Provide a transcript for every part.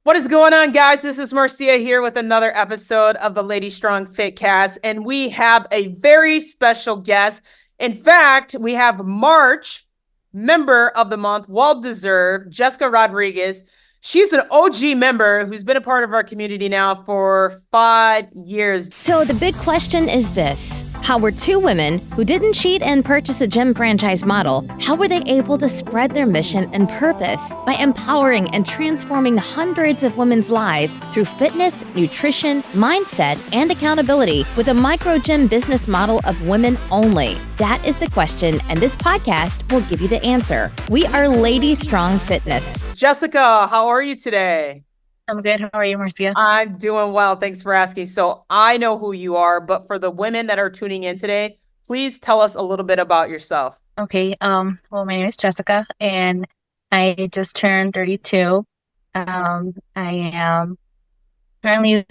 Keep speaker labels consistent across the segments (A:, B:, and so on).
A: What is going on, guys? This is Marcia here with another episode of the Lady Strong Fit Cast, and we have a very special guest. In fact, we have March, member of the month, well deserved, Jessica Rodriguez. She's an OG member who's been a part of our community now for 5 years.
B: So the big question is this. How were two women who didn't cheat and purchase a gym franchise model, how were they able to spread their mission and purpose by empowering and transforming hundreds of women's lives through fitness, nutrition, mindset, and accountability with a micro gym business model of women only? That is the question, and this podcast will give you the answer. We are Lady Strong Fitness.
A: Jessica, how are you today?
C: I'm good. How are you, Marcia?
A: I'm doing well. Thanks for asking. So I know who you are, but for the women that are tuning in today, please tell us a little bit about yourself.
C: Okay. Well, my name is Jessica, and I just turned 32. I am currently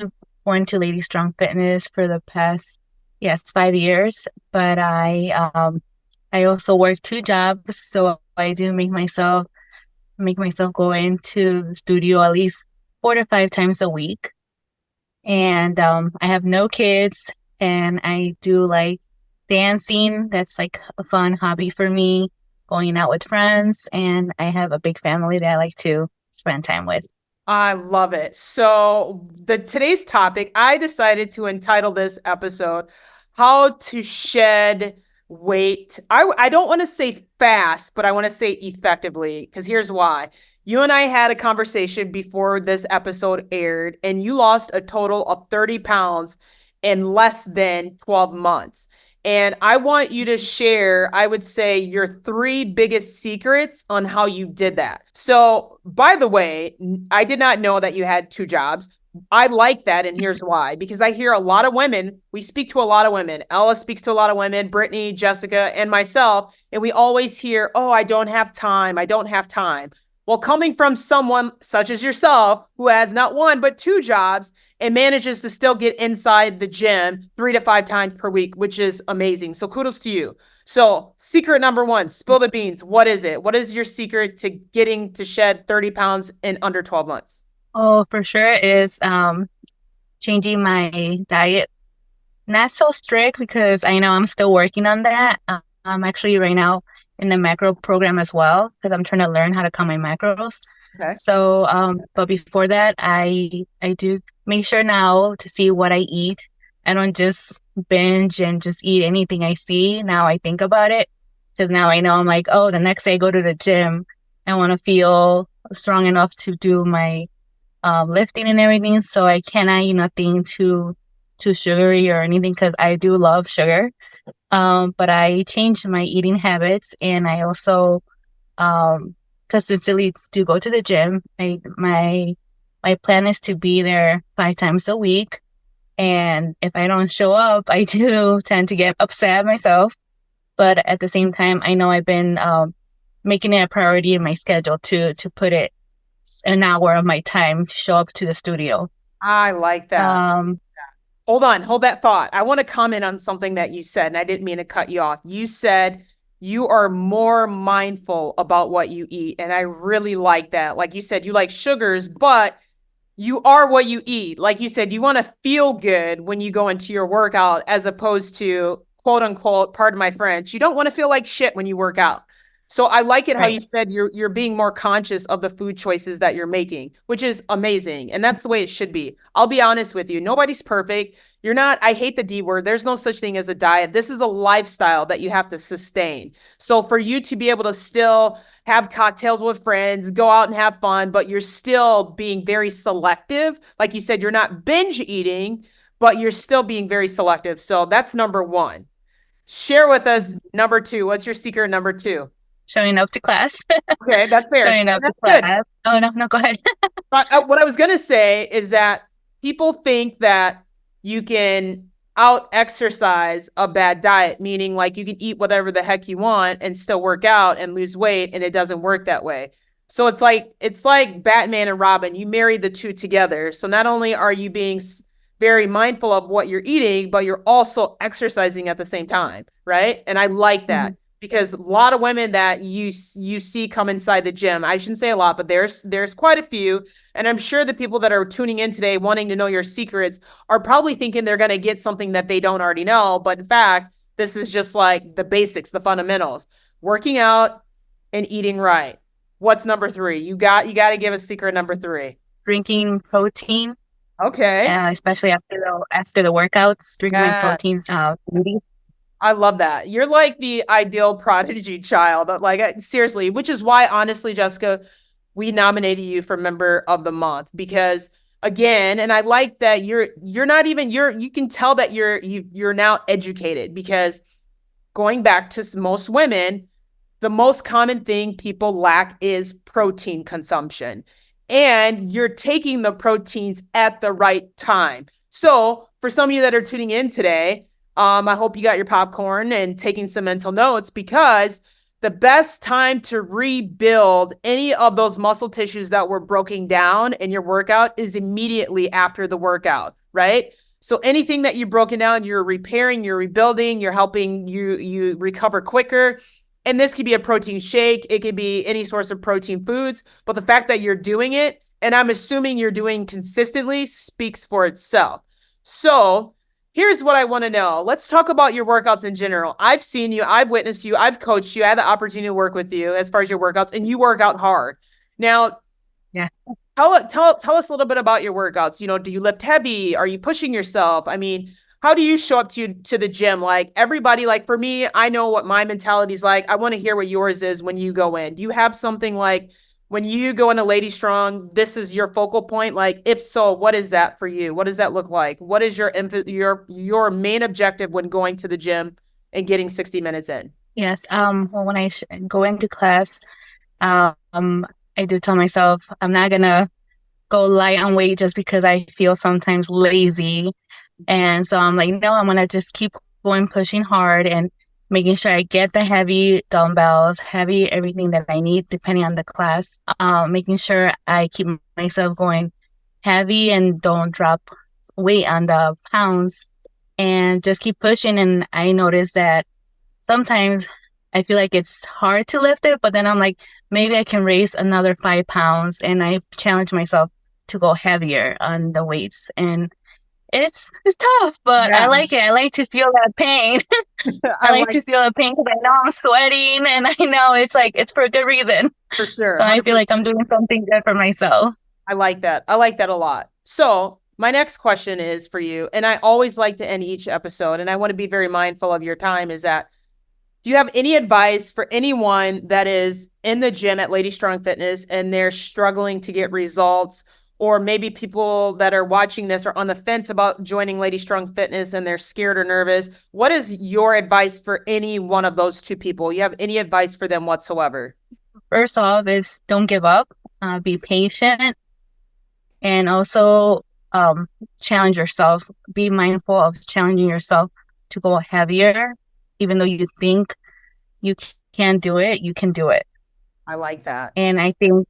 C: born to Lady Strong Fitness for the past, 5 years. But I also work two jobs, so I do make myself go into the studio at least 4 to 5 times a week. And I have no kids, and I do like dancing. That's like a fun hobby for me, going out with friends, and I have a big family that I like to spend time with.
A: I love it. So today's topic, I decided to entitle this episode, How to Shed Weight. I don't want to say fast, but I want to say effectively, because here's why. You and I had a conversation before this episode aired, and you lost a total of 30 pounds in less than 12 months. And I want you to share, I would say, your 3 biggest secrets on how you did that. So, by the way, I did not know that you had 2 jobs. I like that, and here's why. Because I hear a lot of women, we speak to a lot of women. Ella speaks to a lot of women, Brittany, Jessica, and myself, and we always hear, oh, I don't have time. Well, coming from someone such as yourself who has not 1, but 2 jobs and manages to still get inside the gym 3 to 5 times per week, which is amazing. So kudos to you. So secret number 1, spill the beans. What is it? What is your secret to getting to shed 30 pounds in under 12 months?
C: Oh, for sure is changing my diet. Not so strict because I know I'm still working on that. I'm actually right now in the macro program as well, because I'm trying to learn how to count my macros.
A: Okay.
C: So, but before that, I do make sure now to see what I eat. I don't just binge and just eat anything I see. Now I think about it, because now I know I'm like, oh, the next day I go to the gym, I want to feel strong enough to do my lifting and everything. So I cannot eat nothing too sugary or anything, because I do love sugar. But I changed my eating habits, and I also consistently do go to the gym. My plan is to be there 5 times a week, and if I don't show up, I do tend to get upset myself. But at the same time, I know I've been making it a priority in my schedule to put it an hour of my time to show up to the studio.
A: I like that. Hold on, hold that thought. I want to comment on something that you said, and I didn't mean to cut you off. You said you are more mindful about what you eat, and I really like that. Like you said, you like sugars, but you are what you eat. Like you said, you want to feel good when you go into your workout, as opposed to, quote unquote, pardon my French, you don't want to feel like shit when you work out. So I like it how you said you're being more conscious of the food choices that you're making, which is amazing. And that's the way it should be. I'll be honest with you. Nobody's perfect. You're not, I hate the D word. There's no such thing as a diet. This is a lifestyle that you have to sustain. So for you to be able to still have cocktails with friends, go out and have fun, but you're still being very selective. Like you said, you're not binge eating, but you're still being very selective. So that's number 1. Share with us number 2. What's your secret number 2?
C: Showing up to class.
A: Okay, that's fair.
C: Showing up
A: That's
C: to class.
A: good.
C: Oh, no, go ahead.
A: What I was going to say is that people think that you can out exercise a bad diet, meaning like you can eat whatever the heck you want and still work out and lose weight, and it doesn't work that way. So it's like Batman and Robin. You marry the 2 together. So not only are you being very mindful of what you're eating, but you're also exercising at the same time, right? And I like that. because a lot of women that you see come inside the gym, I shouldn't say a lot, but there's quite a few. And I'm sure the people that are tuning in today wanting to know your secrets are probably thinking they're going to get something that they don't already know. But in fact, this is just like the basics, the fundamentals, working out and eating right. What's number 3? You got to give us secret number 3.
C: Drinking protein,
A: Okay.
C: especially after the workouts, drinking my protein smoothies.
A: I love that. You're like the ideal prodigy child. Like, seriously, which is why, honestly, Jessica, we nominated you for Member of the Month because, again, and I like that you can tell that you're now educated because going back to most women, the most common thing people lack is protein consumption. And you're taking the proteins at the right time. So for some of you that are tuning in today, I hope you got your popcorn and taking some mental notes because the best time to rebuild any of those muscle tissues that were broken down in your workout is immediately after the workout, right? So anything that you've broken down, you're repairing, you're rebuilding, you're helping you recover quicker. And this could be a protein shake. It could be any source of protein foods. But the fact that you're doing it, and I'm assuming you're doing consistently, speaks for itself. So here's what I want to know. Let's talk about your workouts in general. I've seen you, I've witnessed you, I've coached you, I had the opportunity to work with you as far as your workouts, and you work out hard. Now,
C: yeah.
A: Tell us a little bit about your workouts. Do you lift heavy? Are you pushing yourself? I mean, how do you show up to the gym? Like everybody, like for me, I know what my mentality is like. I want to hear what yours is when you go in. Do you have something like when you go into Lady Strong, this is your focal point? Like, if so, what is that for you? What does that look like? What is your main objective when going to the gym and getting 60 minutes in?
C: Yes. Well, when I go into class, I do tell myself I'm not gonna go light on weight just because I feel sometimes lazy. And so I'm like, no, I'm going to just keep going, pushing hard and making sure I get the heavy dumbbells, heavy everything that I need depending on the class, making sure I keep myself going heavy and don't drop weight on the pounds and just keep pushing. And I noticed that sometimes I feel like it's hard to lift it, but then I'm like, maybe I can raise another 5 pounds. And I challenge myself to go heavier on the weights. And it's tough, but I like it. I like to feel that pain. I like to feel the pain because I know I'm sweating and I know it's for a good reason.
A: For sure.
C: So I feel like I'm doing something good for myself.
A: I like that. I like that a lot. So my next question is for you, and I always like to end each episode, and I want to be very mindful of your time, is that do you have any advice for anyone that is in the gym at Lady Strong Fitness and they're struggling to get results? Or maybe people that are watching this are on the fence about joining Lady Strong Fitness and they're scared or nervous. What is your advice for any one of those two people? You have any advice for them whatsoever?
C: First off is don't give up, be patient, and also challenge yourself. Be mindful of challenging yourself to go heavier. Even though you think you can't do it, you can do it.
A: I like that.
C: And I think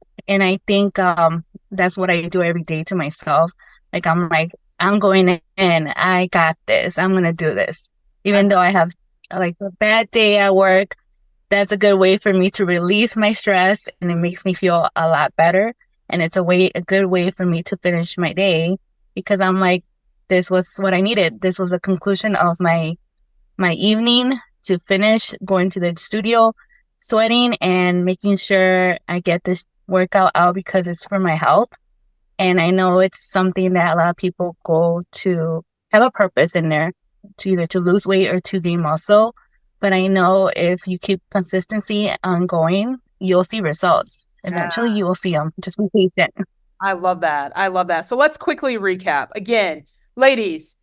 C: that's what I do every day to myself. Like, I'm going in, I got this, I'm going to do this. Even though I have like a bad day at work, that's a good way for me to release my stress and it makes me feel a lot better. And it's a good way for me to finish my day because I'm like, this was what I needed. This was the conclusion of my evening to finish going to the studio, sweating and making sure I get this workout out because it's for my health. And I know it's something that a lot of people go to have a purpose in there to either to lose weight or to gain muscle. But I know if you keep consistency ongoing, you'll see results. Eventually you will see them. Just be patient.
A: I love that. I love that. So let's quickly recap. Again, ladies,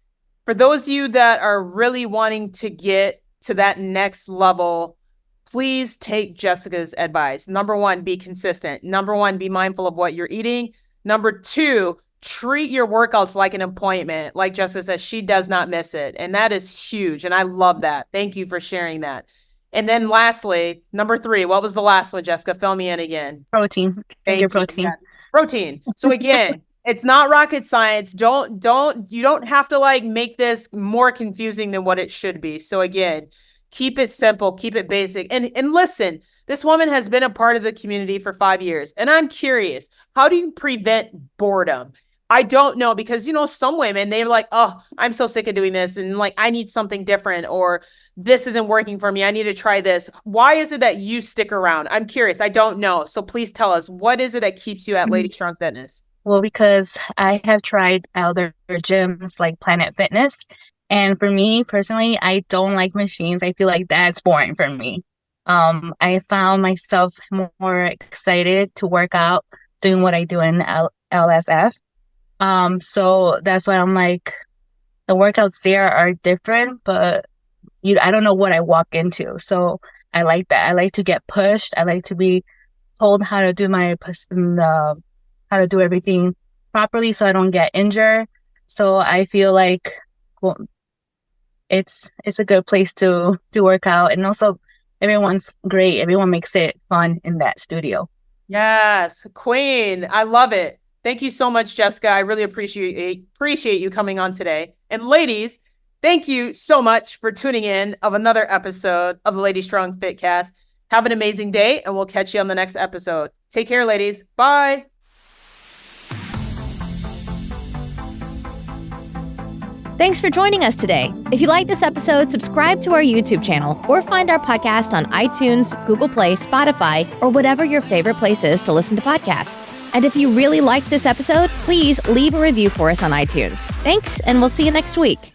A: for those of you that are really wanting to get to that next level, please take Jessica's advice. Number 1, be consistent. Number 1, be mindful of what you're eating. Number 2, treat your workouts like an appointment. Like Jessica says, she does not miss it. And that is huge. And I love that. Thank you for sharing that. And then lastly, number 3, what was the last one, Jessica? Fill me in again.
C: Protein. Your protein.
A: Protein. So again, it's not rocket science. You don't have to like make this more confusing than what it should be. So again, Keep it simple, keep it basic. And listen, this woman has been a part of the community for 5 years. And I'm curious, how do you prevent boredom? I don't know, because, you know, some women, they're like, oh, I'm so sick of doing this. And like, I need something different, or this isn't working for me. I need to try this. Why is it that you stick around? I'm curious. I don't know. So please tell us, what is it that keeps you at Lady Strong Fitness?
C: Well, because I have tried other gyms like Planet Fitness. And for me personally, I don't like machines. I feel like that's boring for me. I found myself more excited to work out doing what I do in LSF. So that's why I'm like, the workouts there are different, but I don't know what I walk into. So I like that. I like to get pushed. I like to be told how to do how to do everything properly so I don't get injured. So I feel like, well, it's a good place to work out, and also everyone's great. Everyone makes it fun in that studio.
A: Yes, Queen. I love it. Thank you so much, Jessica. I really appreciate you coming on today. And ladies, thank you so much for tuning in of another episode of the Lady Strong Fitcast. Have an amazing day, and we'll catch you on the next episode. Take care, ladies. Bye.
B: Thanks for joining us today. If you like this episode, subscribe to our YouTube channel or find our podcast on iTunes, Google Play, Spotify, or whatever your favorite place is to listen to podcasts. And if you really liked this episode, please leave a review for us on iTunes. Thanks, and we'll see you next week.